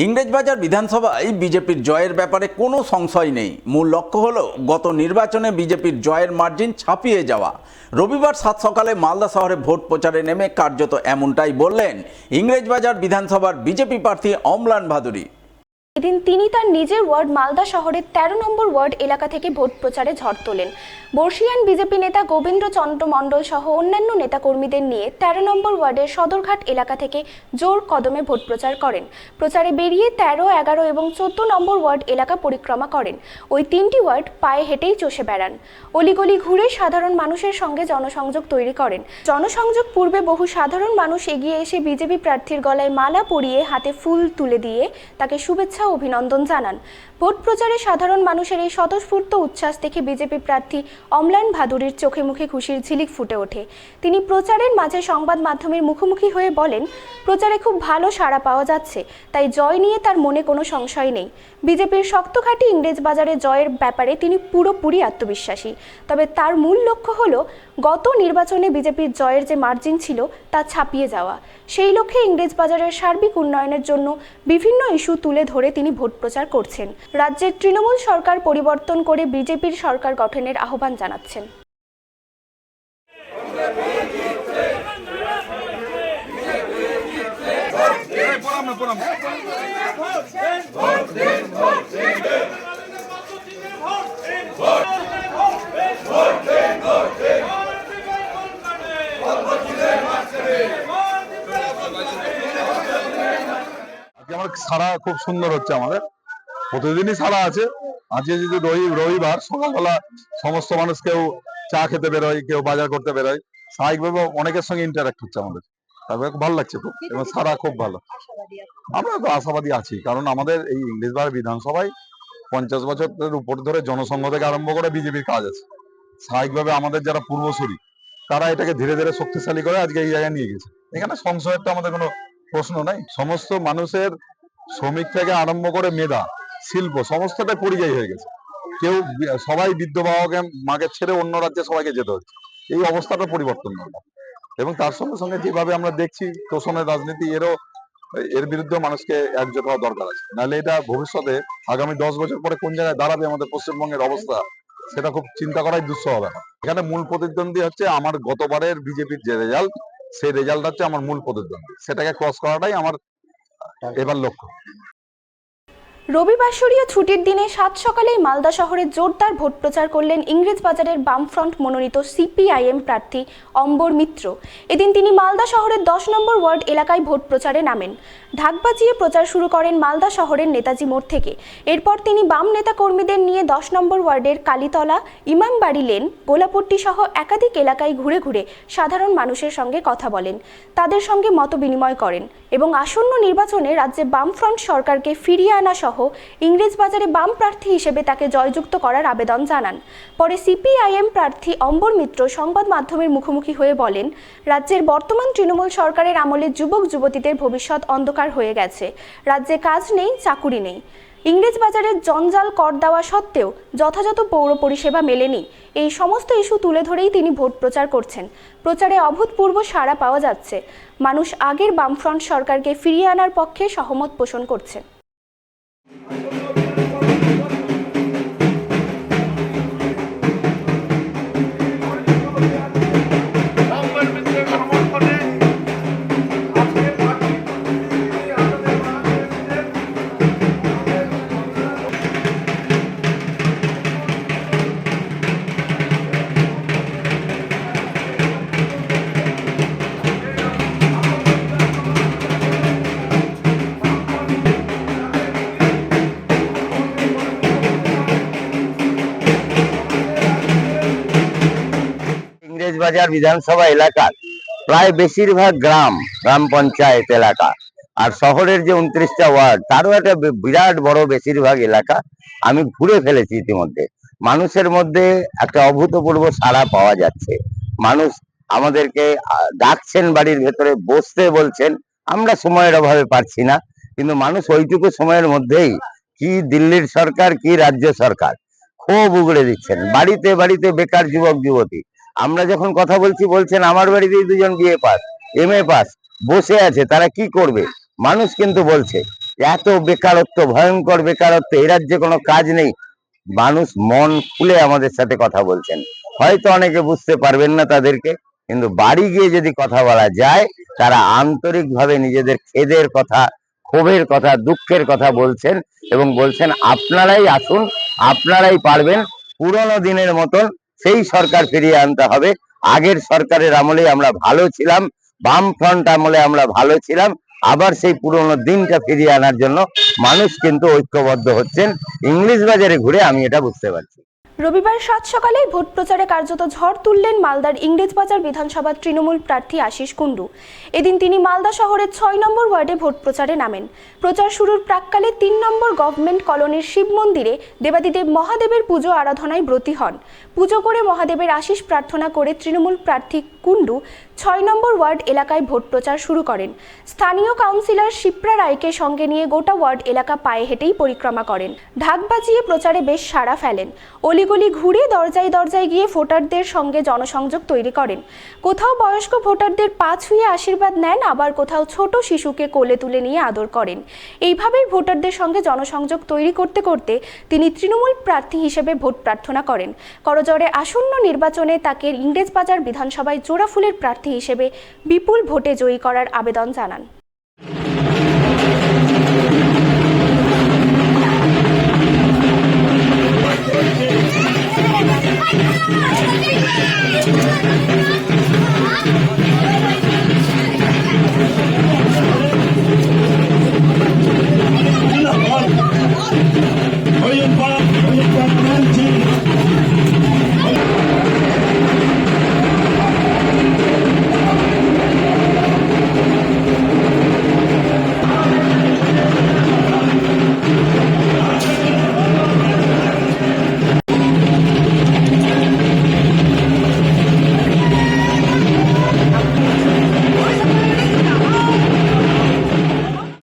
ইংরেজবাজার বিধানসভায় বিজেপির জয়ের ব্যাপারে কোনো সংশয় নেই। মূল লক্ষ্য হলো গত নির্বাচনে বিজেপির জয়ের মার্জিন ছাপিয়ে যাওয়া। রবিবার সাত সকালে মালদা শহরে ভোট প্রচারে নেমে কার্যত এমনটাই বললেন ইংরেজবাজার বিধানসভার বিজেপি প্রার্থী অম্লান ভাদুরী। এদিন তিনি তার নিজের ওয়ার্ড মালদা শহরের ১৩ নম্বর ওয়ার্ড এলাকা থেকে ভোট প্রচারে ঝড় তোলেন। বর্ষিয়ান বিজেপি নেতা গোবিন্দ্রচন্দ্র মণ্ডল সহ অন্যান্য নেতাকর্মীদের নিয়ে ১৩ নম্বর ওয়ার্ডের সদরঘাট এলাকা থেকে জোর কদমে ভোট প্রচার করেন। প্রচারে বেরিয়ে ১৩, ১১ এবং ১৪ নম্বর ওয়ার্ড এলাকা পরিক্রমা করেন। ওই তিনটি ওয়ার্ড পায়ে হেঁটেই চষে বেড়ান। অলিগলি ঘুরে সাধারণ মানুষের সঙ্গে জনসংযোগ তৈরি করেন। জনসংযোগ পূর্বে বহু সাধারণ মানুষ এগিয়ে এসে বিজেপি প্রার্থীর গলায় মালা পরিয়ে হাতে ফুল তুলে দিয়ে তাকে শুভেচ্ছা অভিনন্দন জানান। ভোট প্রচারে সাধারণ মানুষের এই স্বতঃস্ফূর্ত উচ্ছ্বাস দেখে বিজেপি প্রার্থী অম্লান ভাদুরীর চোখে মুখে খুশির ঝিলিক ফুটে ওঠে। তিনি প্রচারের মাঝে সংবাদ মাধ্যমের মুখোমুখি হয়ে বলেন, প্রচারে খুব ভালো সাড়া পাওয়া যাচ্ছে, তাই জয় নিয়ে তার মনে কোনো সংশয় নেই। বিজেপির শক্তঘাটি ইংরেজবাজারে জয়ের ব্যাপারে তিনি পুরোপুরি আত্মবিশ্বাসী। তবে তার মূল লক্ষ্য হলো গত নির্বাচনে বিজেপির জয়ের যে মার্জিন ছিল তা ছাপিয়ে যাওয়া। সেই লক্ষ্যে ইংরেজবাজারের সার্বিক উন্নয়নের জন্য বিভিন্ন ইস্যু তুলে ধরে তিনি ভোট প্রচার করছেন। রাজ্যের তৃণমূল সরকার পরিবর্তন করে বিজেপির সরকার গঠনের আহ্বান জানাচ্ছেন। আমার সারা খুব সুন্দর হচ্ছে, আমাদের প্রতিদিনই সারা আছে। আজকে যদি রবিবার সকালবেলা সমস্ত মানুষ কেউ চা খেতে বেরোয়, কেউ বাজার করতে বেরোয়, স্বাভাবিকভাবে অনেকের সঙ্গে ইন্টারাক্ট হচ্ছে আমাদের, তারপরে খুব ভালো লাগছে খুব, এবং সারা খুব ভালো। আমরা তো আশাবাদী আছি, কারণ আমাদের এই ইংরেজবাজার বিধানসভায় 50 বছরের উপর ধরে জনসংঘ থেকে আরম্ভ করে বিজেপির কাজ আছে। স্বাভাবিকভাবে আমাদের যারা পূর্বসূরি তারা এটাকে ধীরে ধীরে শক্তিশালী করে আজকে এই জায়গায় নিয়ে গেছে। এখানে সংশয়ের তো আমাদের কোনো প্রশ্ন নাই। সমস্ত মানুষের, শ্রমিক থেকে আরম্ভ করে মেধা, শিল্প, সমস্তটাই পরিযায়ী হয়ে গেছে। সবাই বৃদ্ধ বাবাকে মাকে ছেড়ে অন্য রাজ্যে সবাইকে যেতে হচ্ছে। এই অবস্থাটা পরিবর্তন দরকার, এবং তার সঙ্গে সঙ্গে যেভাবে আমরা দেখছি তোষণের রাজনীতি, এর বিরুদ্ধে মানুষকে একজোট হওয়া দরকার আছে। নাহলে এটা ভবিষ্যতে আগামী 10 বছর পরে কোন জায়গায় দাঁড়াবে আমাদের পশ্চিমবঙ্গের অবস্থা, সেটা খুব চিন্তা করাই দুঃসহ হবে। এখানে মূল প্রতিদ্বন্দ্বী হচ্ছে আমার গতবারের বিজেপির যে রেজাল্ট, সেই রেজাল্ট হচ্ছে আমার মূল প্রতিদ্বন্দ্বী। সেটাকে ক্রস করাটাই আমার এবার লক্ষ্য। রবিবাসরীয় ছুটির দিনে সাত সকালেই মালদা শহরে জোরদার ভোট প্রচার করলেন ইংরেজবাজারের বামফ্রন্ট মনোনীত সিপিআইএম প্রার্থী অম্বর মিত্র। এদিন তিনি মালদা শহরের 10 নম্বর ওয়ার্ড এলাকায় ভোট প্রচারে নামেন। ঢাক বাজিয়ে প্রচার শুরু করেন মালদা শহরের নেতাজি মোড় থেকে। এরপর তিনি বাম নেতা কর্মীদের নিয়ে 10 নম্বর ওয়ার্ডের কালীতলা, ইমামবাড়ি লেন, গোলাপট্টি সহ একাধিক এলাকায় ঘুরে ঘুরে সাধারণ মানুষের সঙ্গে কথা বলেন, তাদের সঙ্গে মত বিনিময় করেন এবং আসন্ন নির্বাচনে রাজ্যে বামফ্রন্ট সরকারকে ফিরিয়ে আনা সহ ইংরেজবাজারে বাম প্রার্থী হিসেবে তাকে জয়যুক্ত করার আবেদন জানান। পরে সিপিআইএম প্রার্থী অম্বর মিত্র সংবাদ মাধ্যমের মুখোমুখি হয়ে বলেন, রাজ্যের বর্তমান তৃণমূল সরকারের আমলে যুবক যুবতীদের ভবিষ্যৎ অন্ধকার হয়ে গেছে। রাজ্যে কাজ নেই, চাকুরি নেই। ইংরেজবাজারের জঞ্জাল কর দেওয়া সত্ত্বেও যথাযথ পৌর পরিষেবা মেলেনি। এই সমস্ত ইস্যু তুলে ধরেই তিনি ভোট প্রচার করছেন। প্রচারে অভূতপূর্ব সাড়া পাওয়া যাচ্ছে। মানুষ আগের বামফ্রন্ট সরকারকে ফিরিয়ে আনার পক্ষে সহমত পোষণ করছে। ইংরেজবাজার বিধানসভা এলাকার প্রায় বেশিরভাগ গ্রাম পঞ্চায়েত এলাকা, আর শহরের যে 29টা ওয়ার্ড, তারও একটা বিরাট বড় বেশিরভাগ এলাকা আমি ঘুরে ফেলেছি ইতিমধ্যে। মানুষের মধ্যে একটা অভূতপূর্ব সাড়া পাওয়া যাচ্ছে। মানুষ আমাদেরকে ডাকছেন, বাড়ির ভেতরে বসতে বলছেন। আমরা সময়ের অভাবে পারছি না, কিন্তু মানুষ ওইটুকু সময়ের মধ্যেই কি দিল্লির সরকার, কি রাজ্য সরকার ক্ষোভ উগড়ে দিচ্ছেন। বাড়িতে বাড়িতে বেকার যুবক যুবতী, আমরা যখন কথা বলছি বলছেন আমার বাড়িতেই 2জন BA পাস, MA পাস বসে আছে, তারা কি করবে? মানুষ কিন্তু বলছে এত বেকারত্ব, ভয়ঙ্কর বেকারত্ব, এ রাজ্যে কোনো কাজ নেই। মানুষ মন খুলে আমাদের সাথে কথা বলছেন। হয়তো অনেকে বুঝতে পারবেন না তাদেরকে, কিন্তু বাড়ি গিয়ে যদি কথা বলা যায়, তারা আন্তরিকভাবে নিজেদের খেদের কথা, ক্ষোভের কথা, দুঃখের কথা বলছেন এবং বলছেন আপনারাই আসুন, আপনারাই পারবেন। পুরোনো দিনের মতন সেই সরকার ফিরিয়ে আনতে হবে। আগের সরকারের আমলে আমরা ভালো ছিলাম, বামফ্রন্ট আমলে আমরা ভালো ছিলাম। আবার সেই পুরোনো দিনটা ফিরিয়ে আনার জন্য মানুষ কিন্তু ঐক্যবদ্ধ হচ্ছেন। ইংলিশ বাজারে ঘুরে আমি এটা বুঝতে পারছি। রবিবার সাত সকালেই ভোট প্রচারে কার্যত ঝড় তুললেন মালদার ইংরেজবাজার বিধানসভার তৃণমূল প্রার্থী আশিস কুণ্ডু। এদিন তিনি মালদা শহরের 6 নম্বর ওয়ার্ডে ভোট প্রচারে নামেন। প্রচার শুরুর প্রাক্কালে 3 নম্বর গভর্নমেন্ট কলোনির শিব মন্দিরে দেবাদিদেব মহাদেবের পুজো আরাধনায় ব্রতী হন। পুজো করে মহাদেবের আশিস প্রার্থনা করে তৃণমূল প্রার্থী কুণ্ডু 6 নম্বর ওয়ার্ড এলাকায় ভোট প্রচার শুরু করেন। স্থানীয় কাউন্সিলর শিপ্রা রায়কে সঙ্গে নিয়ে গোটা ওয়ার্ড এলাকা পায়ে হেঁটেই পরিক্রমা করেন। ঢাক বাজিয়ে প্রচারে বেশ সাড়া ফেলেন। অলিগলি ঘুরে দরজায় দরজায় গিয়ে ভোটারদের সঙ্গে জনসংযোগ তৈরি করেন। কোথাও বয়স্ক ভোটারদের পা ছুঁয়ে আশীর্বাদ নেন, আবার কোথাও ছোট শিশুকে কোলে তুলে নিয়ে আদর করেন। এইভাবেই ভোটারদের সঙ্গে জনসংযোগ তৈরি করতে করতে তিনি তৃণমূল প্রার্থী হিসেবে ভোট প্রার্থনা করেন। করজোড়ে আসন্ন নির্বাচনে তাকে ইংরেজবাজার বিধানসভায় জোড়াফুলের প্রার্থী হিসেবে বিপুল ভোটে জয়ী করার আবেদন জানান।